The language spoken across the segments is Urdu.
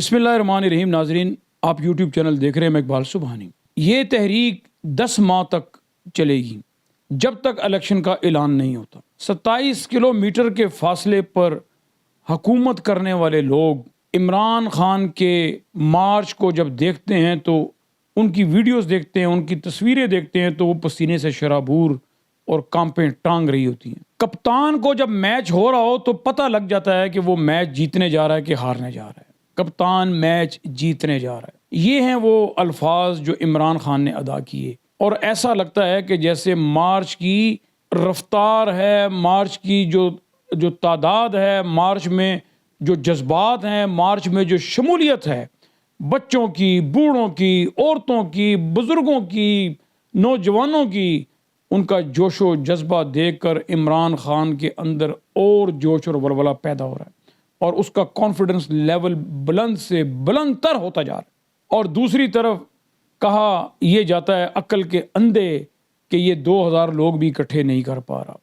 بسم اللہ الرحمن الرحیم. ناظرین، آپ یوٹیوب چینل دیکھ رہے ہیں، میں اقبال سبحانی. یہ تحریک 10 ماہ تک چلے گی جب تک الیکشن کا اعلان نہیں ہوتا. 27 کلومیٹر کے فاصلے پر حکومت کرنے والے لوگ عمران خان کے مارچ کو جب دیکھتے ہیں تو ان کی ویڈیوز دیکھتے ہیں، ان کی تصویریں دیکھتے ہیں تو وہ پسینے سے شرابور اور کانپیں ٹانگ رہی ہوتی ہیں. کپتان کو جب میچ ہو رہا ہو تو پتہ لگ جاتا ہے کہ وہ میچ جیتنے جا رہا ہے کہ ہارنے جا رہا ہے. کپتان میچ جیتنے جا رہا ہے. یہ ہیں وہ الفاظ جو عمران خان نے ادا کیے، اور ایسا لگتا ہے کہ جیسے مارچ کی رفتار ہے، مارچ کی جو تعداد ہے، مارچ میں جو جذبات ہیں، مارچ میں جو شمولیت ہے، بچوں کی، بوڑھوں کی، عورتوں کی، بزرگوں کی، نوجوانوں کی، ان کا جوش و جذبہ دیکھ کر عمران خان کے اندر اور جوش اور ولولہ پیدا ہو رہا ہے، اور اس کا کانفیڈنس لیول بلند سے بلند تر ہوتا جا رہا ہے. اور دوسری طرف کہا یہ جاتا ہے عقل کے اندھے کہ یہ 2000 لوگ بھی اکٹھے نہیں کر پا رہا.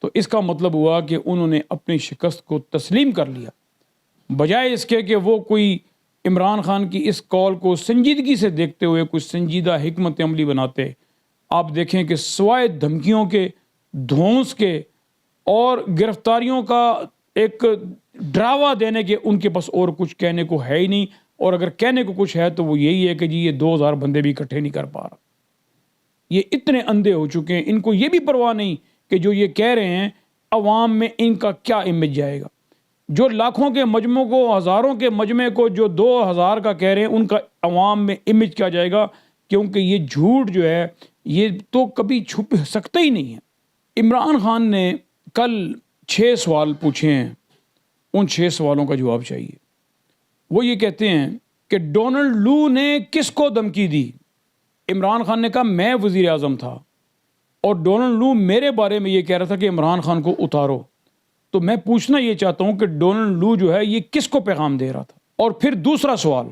تو اس کا مطلب ہوا کہ انہوں نے اپنی شکست کو تسلیم کر لیا، بجائے اس کے کہ وہ کوئی عمران خان کی اس کال کو سنجیدگی سے دیکھتے ہوئے کچھ سنجیدہ حکمت عملی بناتے. آپ دیکھیں کہ سوائے دھمکیوں کے، دھونس کے اور گرفتاریوں کا ایک ڈراوا دینے کے ان کے پاس اور کچھ کہنے کو ہے ہی نہیں. اور اگر کہنے کو کچھ ہے تو وہ یہی ہے کہ جی یہ 2000 بندے بھی اکٹھے نہیں کر پا رہا. یہ اتنے اندھے ہو چکے ہیں، ان کو یہ بھی پرواہ نہیں کہ جو یہ کہہ رہے ہیں عوام میں ان کا کیا امیج جائے گا. جو لاکھوں کے مجموعوں کو، ہزاروں کے مجمع کو جو 2000 کا کہہ رہے ہیں، ان کا عوام میں امیج کیا جائے گا، کیونکہ یہ جھوٹ جو ہے یہ تو کبھی چھپ سکتا ہی نہیں ہے. عمران خان نے کل 6 سوال پوچھے ہیں، ان 6 سوالوں کا جواب چاہیے. وہ یہ کہتے ہیں کہ ڈونلڈ لو نے کس کو دھمکی دی؟ عمران خان نے کہا میں وزیر اعظم تھا اور ڈونلڈ لو میرے بارے میں یہ کہہ رہا تھا کہ عمران خان کو اتارو. تو میں پوچھنا یہ چاہتا ہوں کہ ڈونلڈ لو جو ہے یہ کس کو پیغام دے رہا تھا؟ اور پھر دوسرا سوال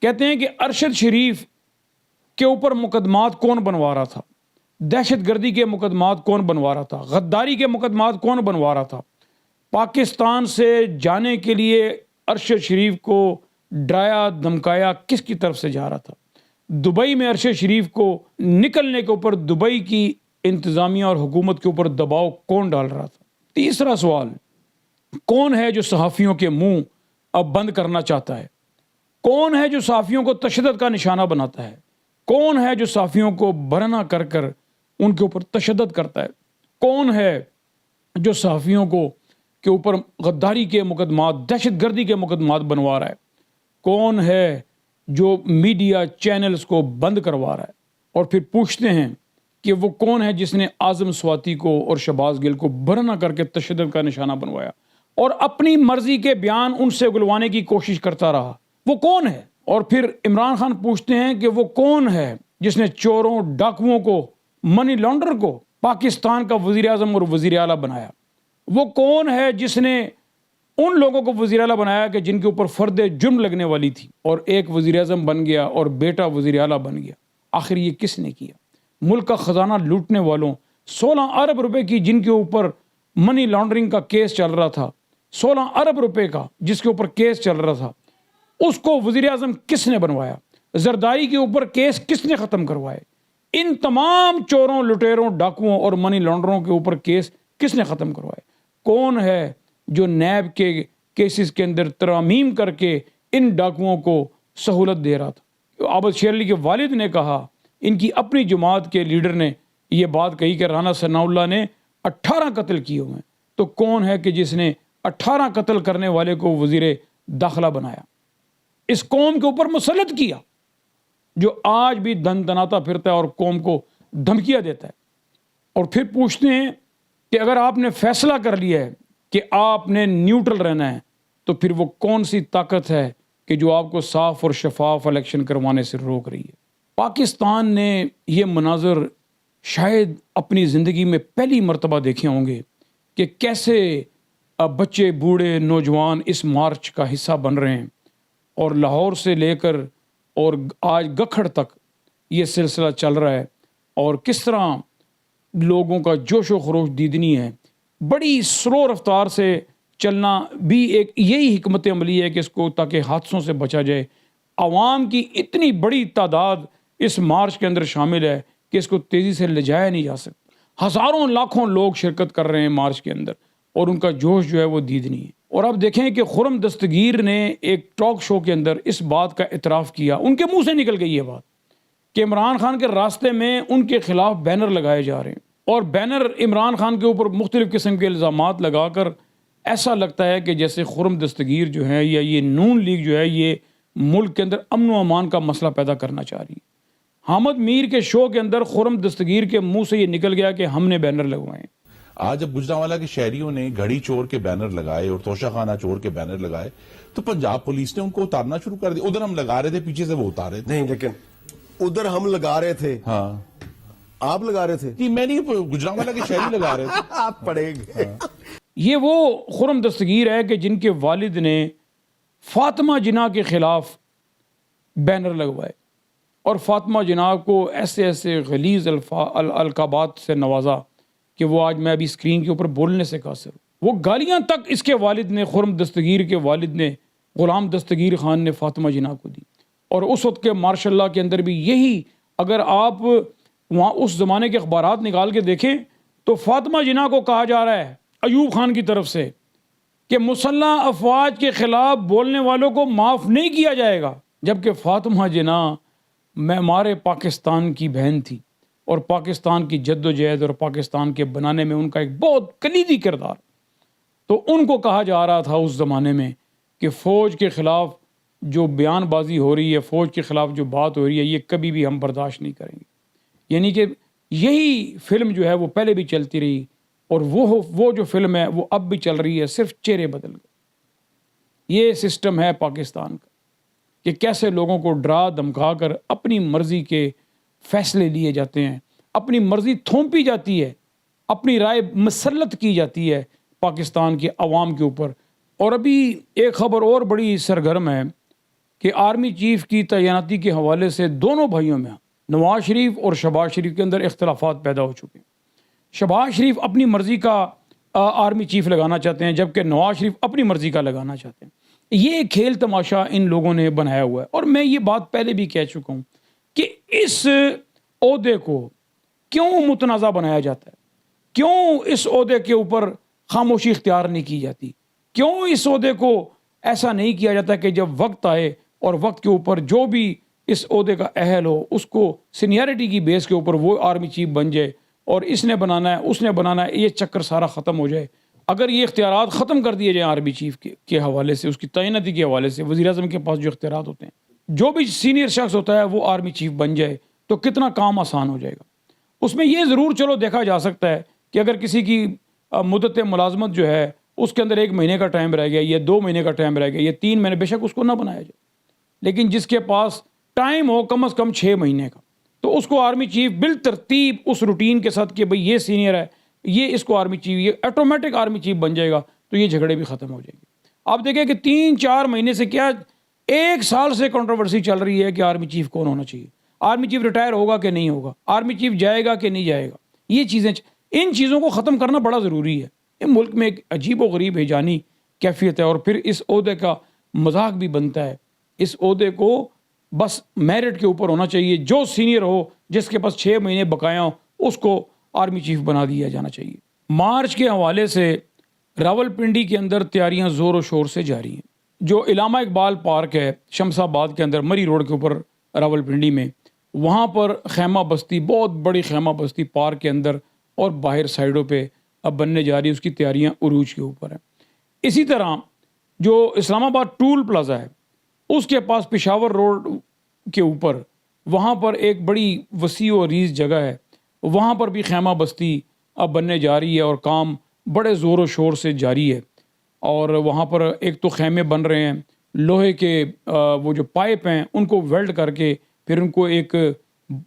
کہتے ہیں کہ ارشد شریف کے اوپر مقدمات کون بنوا رہا تھا؟ دہشت گردی کے مقدمات کون بنوا رہا تھا؟ غداری کے مقدمات کون بنوا رہا تھا؟ پاکستان سے جانے کے لیے ارشد شریف کو ڈرایا دھمکایا کس کی طرف سے جا رہا تھا؟ دبئی میں ارشد شریف کو نکلنے کے اوپر دبئی کی انتظامیہ اور حکومت کے اوپر دباؤ کون ڈال رہا تھا؟ تیسرا سوال، کون ہے جو صحافیوں کے منہ اب بند کرنا چاہتا ہے؟ کون ہے جو صحافیوں کو تشدد کا نشانہ بناتا ہے؟ کون ہے جو صحافیوں کو برہنہ کر کر ان کے اوپر تشدد کرتا ہے؟ کون ہے جو صحافیوں کو کے اوپر غداری کے مقدمات، دہشت گردی کے مقدمات بنوا رہا ہے؟ کون ہے جو میڈیا چینلز کو بند کروا رہا ہے؟ اور پھر پوچھتے ہیں کہ وہ کون ہے جس نے اعظم سواتی کو اور شہباز گل کو برہنہ کر کے تشدد کا نشانہ بنوایا اور اپنی مرضی کے بیان ان سے اگلوانے کی کوشش کرتا رہا؟ وہ کون ہے؟ اور پھر عمران خان پوچھتے ہیں کہ وہ کون ہے جس نے چوروں، ڈاکوؤں کو، منی لانڈر کو پاکستان کا وزیر اعظم اور وزیر اعلیٰ بنایا؟ وہ کون ہے جس نے ان لوگوں کو وزیر اعلیٰ بنایا کہ جن کے اوپر فرد جرم لگنے والی تھی، اور ایک وزیر اعظم بن گیا اور بیٹا وزیر اعلیٰ بن گیا؟ آخر یہ کس نے کیا؟ ملک کا خزانہ لوٹنے والوں، 16 ارب روپے کی جن کے اوپر منی لانڈرنگ کا کیس چل رہا تھا، 16 ارب روپے کا جس کے اوپر کیس چل رہا تھا، اس کو وزیر اعظم کس نے بنوایا؟ زرداری کے اوپر کیس کس نے ختم کروائے؟ ان تمام چوروں، لٹیروں، ڈاکوؤں اور منی لانڈروں کے اوپر کیس کس نے ختم کروائے؟ کون ہے جو نیب کے کیسز کے اندر ترامیم کر کے ان ڈاکوؤں کو سہولت دے رہا تھا؟ عابد شیر علی کے والد نے کہا، ان کی اپنی جماعت کے لیڈر نے یہ بات کہی کہ رانا ثناء اللہ نے 18 قتل کیے ہوئے ہیں. تو کون ہے کہ جس نے 18 قتل کرنے والے کو وزیر داخلہ بنایا، اس قوم کے اوپر مسلط کیا، جو آج بھی دن دناتا پھرتا ہے اور قوم کو دھمکیاں دیتا ہے؟ اور پھر پوچھتے ہیں کہ اگر آپ نے فیصلہ کر لیا ہے کہ آپ نے نیوٹرل رہنا ہے تو پھر وہ کون سی طاقت ہے کہ جو آپ کو صاف اور شفاف الیکشن کروانے سے روک رہی ہے؟ پاکستان نے یہ مناظر شاید اپنی زندگی میں پہلی مرتبہ دیکھے ہوں گے کہ کیسے بچے، بوڑھے، نوجوان اس مارچ کا حصہ بن رہے ہیں، اور لاہور سے لے کر اور آج گکھڑ تک یہ سلسلہ چل رہا ہے، اور کس طرح لوگوں کا جوش و خروش دیدنی ہے. بڑی سلو رفتار سے چلنا بھی ایک یہی حکمت عملی ہے کہ اس کو تاکہ حادثوں سے بچا جائے. عوام کی اتنی بڑی تعداد اس مارچ کے اندر شامل ہے کہ اس کو تیزی سے لے جایا نہیں جا سکتا. ہزاروں لاکھوں لوگ شرکت کر رہے ہیں مارچ کے اندر اور ان کا جوش جو ہے وہ دیدنی ہے. اور اب دیکھیں کہ خرم دستگیر نے ایک ٹاک شو کے اندر اس بات کا اعتراف کیا, ان کے منہ سے نکل گئی یہ بات کہ عمران خان کے راستے میں ان کے خلاف بینر لگائے جا رہے ہیں, اور بینر عمران خان کے اوپر مختلف قسم کے الزامات لگا کر ایسا لگتا ہے کہ جیسے خرم دستگیر جو ہے یا یہ نون لیگ جو ہے یہ ملک کے اندر امن و امان کا مسئلہ پیدا کرنا چاہ رہی ہے. حامد میر کے شو کے اندر خرم دستگیر کے منہ سے یہ نکل گیا کہ ہم نے بینر لگوائے ہیں. آج جب گجرانوالہ کے شہریوں نے گھڑی چور کے بینر لگائے اور توشہ خانہ چور کے بینر لگائے تو پنجاب پولیس نے ان کو اتارنا شروع کر دیا. ادھر ہم لگا رہے تھے, پیچھے سے وہ اتارے تھے. نہیں, لیکن ادھر ہم لگا رہے تھے, ہاں آپ لگا رہے تھے, جی میں نہیں, گجرانوالہ کے شہری لگا رہے تھے. آپ پڑھیں گے. یہ وہ خرم دستگیر ہے کہ جن کے والد نے فاطمہ جناح کے خلاف بینر لگوائے اور فاطمہ جناح کو ایسے ایسے غلیظ القابات سے نوازا کہ وہ آج میں ابھی اسکرین کے اوپر بولنے سے قاصر ہوں. وہ گالیاں تک اس کے والد نے, خرم دستگیر کے والد نے, غلام دستگیر خان نے فاطمہ جناح کو دی. اور اس وقت کے ماشاء اللہ کے اندر بھی یہی, اگر آپ وہاں اس زمانے کے اخبارات نکال کے دیکھیں تو فاطمہ جناح کو کہا جا رہا ہے ایوب خان کی طرف سے کہ مسلح افواج کے خلاف بولنے والوں کو معاف نہیں کیا جائے گا, جبکہ فاطمہ جناح معمار پاکستان کی بہن تھی اور پاکستان کی جد و جہد اور پاکستان کے بنانے میں ان کا ایک بہت کلیدی کردار. تو ان کو کہا جا رہا تھا اس زمانے میں کہ فوج کے خلاف جو بیان بازی ہو رہی ہے, فوج کے خلاف جو بات ہو رہی ہے, یہ کبھی بھی ہم برداشت نہیں کریں گے. یعنی کہ یہی فلم جو ہے وہ پہلے بھی چلتی رہی اور وہ جو فلم ہے وہ اب بھی چل رہی ہے, صرف چہرے بدل گئے. یہ سسٹم ہے پاکستان کا کہ کیسے لوگوں کو ڈرا دھمکا کر اپنی مرضی کے فیصلے لیے جاتے ہیں, اپنی مرضی تھوپی جاتی ہے, اپنی رائے مسلط کی جاتی ہے پاکستان کے عوام کے اوپر. اور ابھی ایک خبر اور بڑی سرگرم ہے کہ آرمی چیف کی تعیناتی کے حوالے سے دونوں بھائیوں میں, نواز شریف اور شہباز شریف کے اندر اختلافات پیدا ہو چکے ہیں. شہباز شریف اپنی مرضی کا آرمی چیف لگانا چاہتے ہیں جبکہ نواز شریف اپنی مرضی کا لگانا چاہتے ہیں. یہ کھیل تماشا ان لوگوں نے بنایا ہوا ہے. اور میں یہ بات پہلے بھی کہہ چکا ہوں کہ اس عہدے کو کیوں متنازع بنایا جاتا ہے, کیوں اس عہدے کے اوپر خاموشی اختیار نہیں کی جاتی, کیوں اس عہدے کو ایسا نہیں کیا جاتا کہ جب وقت آئے اور وقت کے اوپر جو بھی اس عہدے کا اہل ہو اس کو سینیارٹی کی بیس کے اوپر وہ آرمی چیف بن جائے اور اس نے بنانا ہے اس نے بنانا ہے, یہ چکر سارا ختم ہو جائے. اگر یہ اختیارات ختم کر دیے جائیں آرمی چیف کے حوالے سے, اس کی تعیناتی کے حوالے سے, وزیر اعظم کے پاس جو اختیارات ہوتے ہیں, جو بھی سینئر شخص ہوتا ہے وہ آرمی چیف بن جائے تو کتنا کام آسان ہو جائے گا. اس میں یہ ضرور چلو دیکھا جا سکتا ہے کہ اگر کسی کی مدت ملازمت جو ہے اس کے اندر 1 مہینے کا ٹائم رہ گیا یا 2 مہینے کا ٹائم رہ گیا یا 3 مہینے, بے شک اس کو نہ بنایا جائے, لیکن جس کے پاس ٹائم ہو کم از کم 6 مہینے کا تو اس کو آرمی چیف بالترتیب اس روٹین کے ساتھ کہ بھئی یہ سینئر ہے, یہ اس کو آرمی چیف, یہ آٹومیٹک آرمی چیف بن جائے گا تو یہ جھگڑے بھی ختم ہو جائیں گے. آپ دیکھیں کہ 3-4 مہینے سے کیا 1 سال سے کنٹروورسی چل رہی ہے کہ آرمی چیف کون ہونا چاہیے, آرمی چیف ریٹائر ہوگا کہ نہیں ہوگا, آرمی چیف جائے گا کہ نہیں جائے گا. یہ چیزیں, ان چیزوں کو ختم کرنا بڑا ضروری ہے. ملک میں ایک عجیب و غریب ہیجانی کیفیت ہے اور پھر اس عہدے کا مذاق بھی بنتا ہے. اس عہدے کو بس میرٹ کے اوپر ہونا چاہیے, جو سینئر ہو جس کے پاس 6 مہینے بقایا ہو اس کو آرمی چیف بنا دیا جانا چاہیے. مارچ کے حوالے سے راولپنڈی کے اندر تیاریاں زور و شور سے جاری ہیں. جو علامہ اقبال پارک ہے شمس آباد کے اندر مری روڈ کے اوپر راولپنڈی میں, وہاں پر خیمہ بستی, بہت بڑی خیمہ بستی پارک کے اندر اور باہر سائڈوں پہ اب بننے جا رہی ہے, اس کی تیاریاں عروج کے اوپر ہیں. اسی طرح جو اسلام آباد ٹول پلازا ہے اس کے پاس پشاور روڈ کے اوپر, وہاں پر ایک بڑی وسیع و عریض جگہ ہے, وہاں پر بھی خیمہ بستی اب بننے جا رہی ہے اور کام بڑے زور و شور سے جاری ہے. اور وہاں پر ایک تو خیمے بن رہے ہیں, لوہے کے وہ جو پائپ ہیں ان کو ویلڈ کر کے پھر ان کو ایک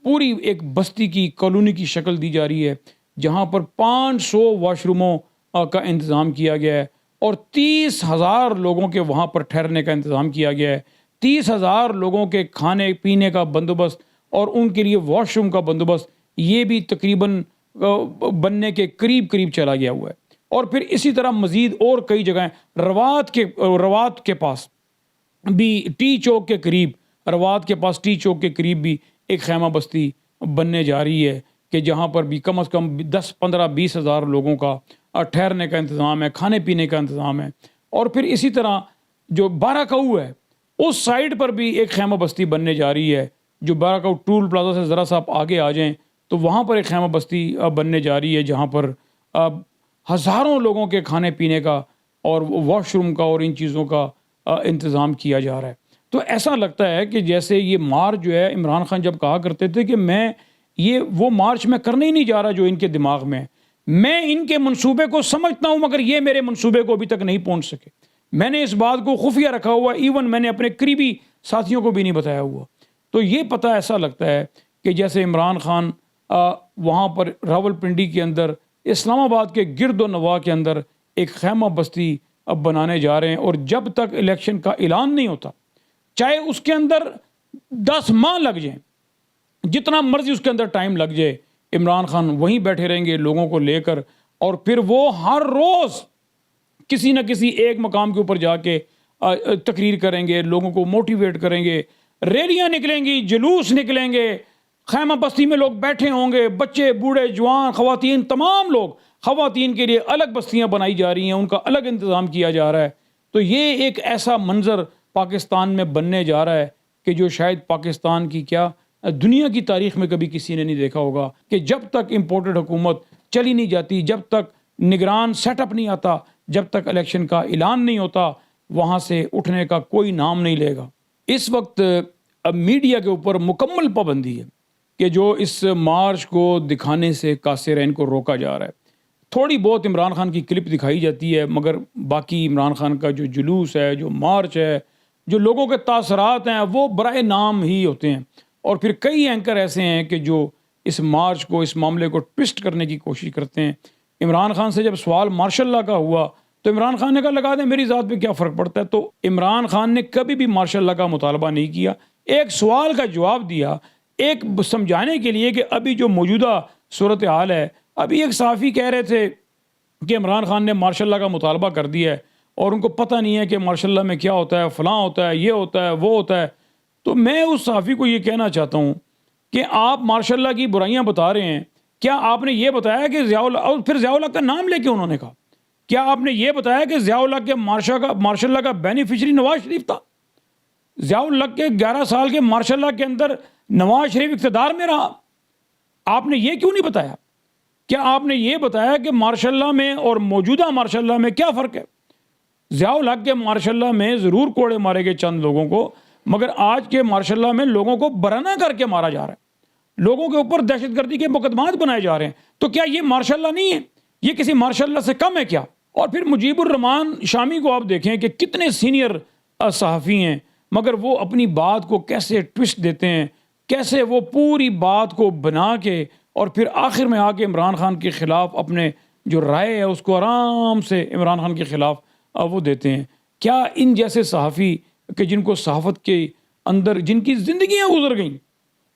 پوری ایک بستی کی کالونی کی شکل دی جا رہی ہے جہاں پر 500 واش روموں کا انتظام کیا گیا ہے اور 30,000 لوگوں کے وہاں پر ٹھہرنے کا انتظام کیا گیا ہے. 30,000 لوگوں کے کھانے پینے کا بندوبست اور ان کے لیے واش روم کا بندوبست, یہ بھی تقریباً بننے کے قریب چلا گیا ہوا ہے. اور پھر اسی طرح مزید اور کئی جگہیں روات کے پاس بھی ٹی چوک کے قریب، روات کے پاس ٹی چوک کے قریب بھی ایک خیمہ بستی بننے جا رہی ہے کہ جہاں پر بھی کم از کم 10 15 20 ہزار لوگوں کا ٹھہرنے کا انتظام ہے، کھانے پینے کا انتظام ہے۔ اور پھر اسی طرح جو بارہ کاؤ ہے اس سائڈ پر بھی ایک خیمہ بستی بننے جا رہی ہے، جو بارہ کاؤ ٹول پلازا سے ذرا سا آپ آگے آ جائیں تو وہاں پر ایک خیمہ بستی بننے جا رہی ہے، جہاں پر ہزاروں لوگوں کے کھانے پینے کا اور واش روم کا اور ان چیزوں کا انتظام کیا جا رہا ہے۔ تو ایسا لگتا ہے کہ جیسے یہ مارچ جو ہے، عمران خان جب کہا کرتے تھے کہ وہ مارچ میں کرنے ہی نہیں جا رہا جو ان کے دماغ میں ان کے منصوبے کو سمجھتا ہوں مگر یہ میرے منصوبے کو ابھی تک نہیں پہنچ سکے، میں نے اس بات کو خفیہ رکھا ہوا، ایون میں نے اپنے قریبی ساتھیوں کو بھی نہیں بتایا ہوا۔ تو یہ پتہ ایسا لگتا ہے کہ جیسے عمران خان وہاں پر راولپنڈی کے اندر، اسلام آباد کے گرد و نواح کے اندر ایک خیمہ بستی اب بنانے جا رہے ہیں، اور جب تک الیکشن کا اعلان نہیں ہوتا، چاہے اس کے اندر 10 ماہ لگ جائیں، جتنا مرضی اس کے اندر ٹائم لگ جائے، عمران خان وہیں بیٹھے رہیں گے لوگوں کو لے کر، اور پھر وہ ہر روز کسی نہ کسی ایک مقام کے اوپر جا کے تقریر کریں گے، لوگوں کو موٹیویٹ کریں گے، ریلیاں نکلیں گی، جلوس نکلیں گے، خیمہ بستی میں لوگ بیٹھے ہوں گے، بچے، بوڑھے، جوان، خواتین، تمام لوگ، خواتین کے لیے الگ بستیاں بنائی جا رہی ہیں، ان کا الگ انتظام کیا جا رہا ہے۔ تو یہ ایک ایسا منظر پاکستان میں بننے جا رہا ہے کہ جو شاید پاکستان کی کیا دنیا کی تاریخ میں کبھی کسی نے نہیں دیکھا ہوگا، کہ جب تک امپورٹڈ حکومت چلی نہیں جاتی، جب تک نگران سیٹ اپ نہیں آتا، جب تک الیکشن کا اعلان نہیں ہوتا، وہاں سے اٹھنے کا کوئی نام نہیں لے گا۔ اس وقت اب میڈیا کے اوپر مکمل پابندی ہے کہ جو اس مارچ کو دکھانے سے قاصر ہے، ان کو روکا جا رہا ہے۔ تھوڑی بہت عمران خان کی کلپ دکھائی جاتی ہے، مگر باقی عمران خان کا جو جلوس ہے، جو مارچ ہے، جو لوگوں کے تاثرات ہیں، وہ برائے نام ہی ہوتے ہیں۔ اور پھر کئی اینکر ایسے ہیں کہ جو اس مارچ کو، اس معاملے کو ٹوسٹ کرنے کی کوشش کرتے ہیں۔ عمران خان سے جب سوال مارشاء اللہ کا ہوا تو عمران خان نے کہا لگا دیں میری ذات پہ کیا فرق پڑتا ہے۔ تو عمران خان نے کبھی بھی مارشاء اللہ کا مطالبہ نہیں کیا، ایک سوال کا جواب دیا، ایک سمجھانے کے لیے کہ ابھی جو موجودہ صورتحال ہے، ابھی ایک صحافی کہہ رہے تھے کہ عمران خان نے مارشاء اللہ کا مطالبہ کر دیا ہے اور ان کو پتہ نہیں ہے کہ مارشاء اللہ میں کیا ہوتا ہے، فلاں ہوتا ہے، یہ ہوتا ہے، وہ ہوتا ہے۔ تو میں اس صحافی کو یہ کہنا چاہتا ہوں کہ آپ مارشاء اللہ کی برائیاں بتا رہے ہیں، کیا آپ نے یہ بتایا کہ ضیاء اللہ، اور پھر ضیاء اللہ کا نام لے کے انہوں نے کہا، کیا آپ نے یہ بتایا کہ ضیاء اللہ کے مارشاء اللہ کا بینیفیشری نواز شریف تھا؟ ضیاء اللہ کے 11 سال کے مارشاء اللہ کے اندر نواز شریف اقتدار میں رہا، آپ نے یہ کیوں نہیں بتایا؟ کیا آپ نے یہ بتایا کہ مارشاء اللہ میں اور موجودہ مارشاء اللہ میں کیا فرق ہے؟ ضیاء الحق کے مارشاء اللہ میں ضرور کوڑے مارے گئے چند لوگوں کو، مگر آج کے مارشاء اللہ میں لوگوں کو برہنہ کر کے مارا جا رہا ہے، لوگوں کے اوپر دہشت گردی کے مقدمات بنائے جا رہے ہیں۔ تو کیا یہ مارشاء اللہ نہیں ہے؟ یہ کسی مارشاء اللہ سے کم ہے کیا؟ اور پھر مجیب الرحمان شامی کو آپ دیکھیں کہ کتنے سینئر صحافی ہیں، مگر وہ اپنی بات کو کیسے ٹوسٹ دیتے ہیں، کیسے وہ پوری بات کو بنا کے اور پھر آخر میں آ کے عمران خان کے خلاف اپنے جو رائے ہے اس کو آرام سے عمران خان کے خلاف وہ دیتے ہیں۔ کیا ان جیسے صحافی کہ جن کو صحافت کے اندر جن کی زندگیاں گزر گئیں،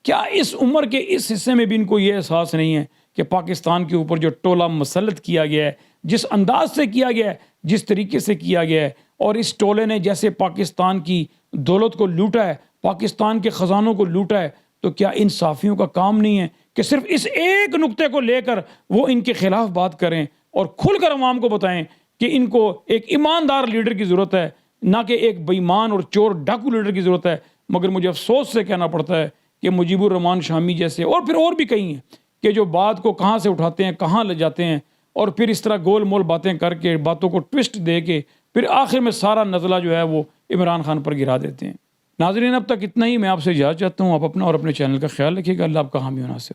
کیا اس عمر کے اس حصے میں بھی ان کو یہ احساس نہیں ہے کہ پاکستان کے اوپر جو ٹولہ مسلط کیا گیا ہے، جس انداز سے کیا گیا ہے، جس طریقے سے کیا گیا ہے، اور اس ٹولے نے جیسے پاکستان کی دولت کو لوٹا ہے، پاکستان کے خزانوں کو لوٹا ہے، تو کیا ان صحافیوں کا کام نہیں ہے کہ صرف اس ایک نقطے کو لے کر وہ ان کے خلاف بات کریں اور کھل کر عوام کو بتائیں کہ ان کو ایک ایماندار لیڈر کی ضرورت ہے، نہ کہ ایک بے ایمان اور چور ڈاکو لیڈر کی ضرورت ہے۔ مگر مجھے افسوس سے کہنا پڑتا ہے کہ مجیب الرحمان شامی جیسے اور پھر اور بھی کئی ہیں کہ جو بات کو کہاں سے اٹھاتے ہیں، کہاں لے جاتے ہیں، اور پھر اس طرح گول مول باتیں کر کے باتوں کو ٹوسٹ دے کے پھر آخر میں سارا نزلہ جو ہے وہ عمران خان پر گرا دیتے ہیں۔ ناظرین اب تک اتنا ہی، میں آپ سے اجازت چاہتا ہوں، آپ اپنا اور اپنے چینل کا خیال رکھیے گا۔ اللہ آپ کا حامی و ناصر۔